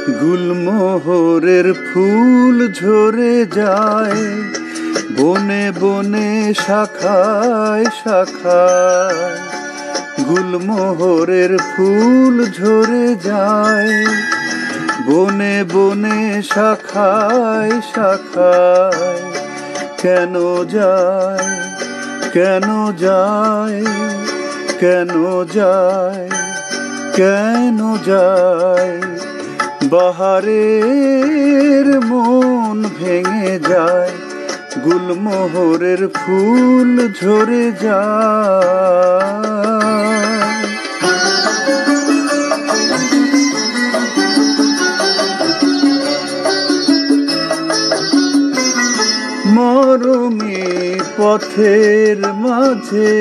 গুলমোহরের ফুল ঝরে যায় বনে বনে শাখায় শাখায়। গুলমোহরের ফুল ঝরে যায় বনে বনে শাখায় শাখায়। কেন যায় কেন যায় কেন যায় কেন যায়? বাহারের মন ভেঙে যায় গুলমোহরের ফুল ঝরে যায়। মরমী পথের মাঝে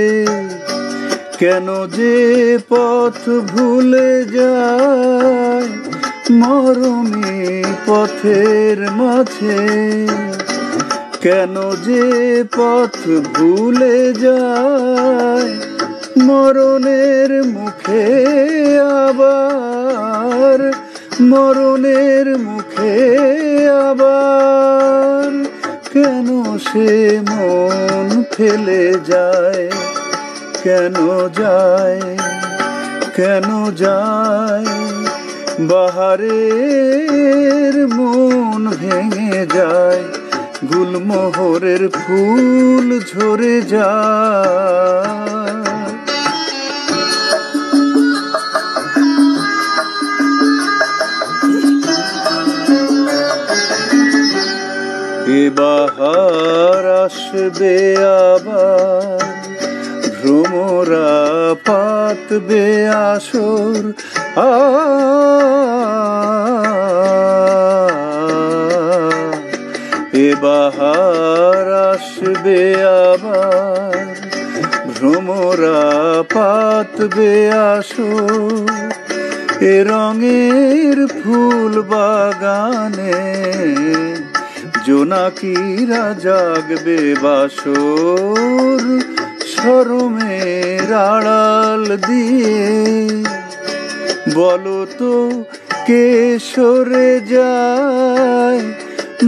কেন যে পথ ভুলে যায়? মরমী পথের মাঝে কেন যে পথ ভুলে যায়? মরণের মুখে আবার মরণের মুখে আবার কেন সে মন ফেলে যায়? কেন যায় কেন যায়? বাহারের মন ভেঙে যায় গুলমোহরের ফুল ঝরে যায়। এ বাহার আসবে আবার ভ্রমরা পাতবে আসর। এ বাহার আসবে আবার ভ্রমরা পাতবে আসর। এ রঙের ফুল বাগানে জোনাকিরা জাগবে বাসর। শরমের আড়াল দিয়ে বলো তো কে সরে যায়?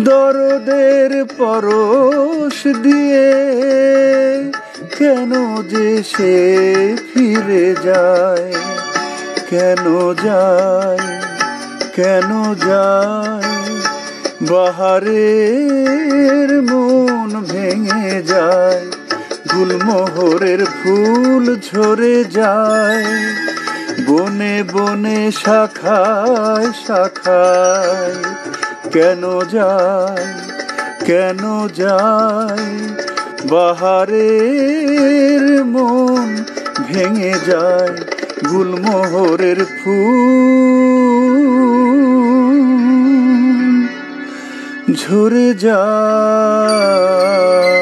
দরদের পরশ দিয়ে কেন যে সে ফিরে যায়? কেন যায় কেন যায়? বাহারের মন ভেঙে যায় গুলমোহরের ফুল ঝরে যায় বনে বনে শাখায় শাখায়। কেন যায় কেন যায়? বাহারের মন ভেঙে যায় গুলমোহরের ফুল ঝরে যায়।